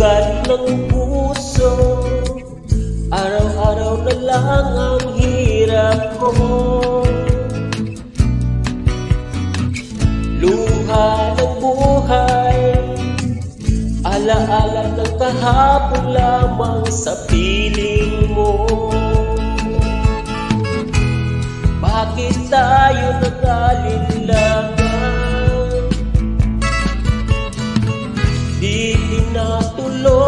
Ugat ng puso, araw-araw na lang ang hirap ko. Luha ng buhay, alaala ng kahapon lamang sa piling mo. Bakit tayo nag-alinlangan? Di tinatuloy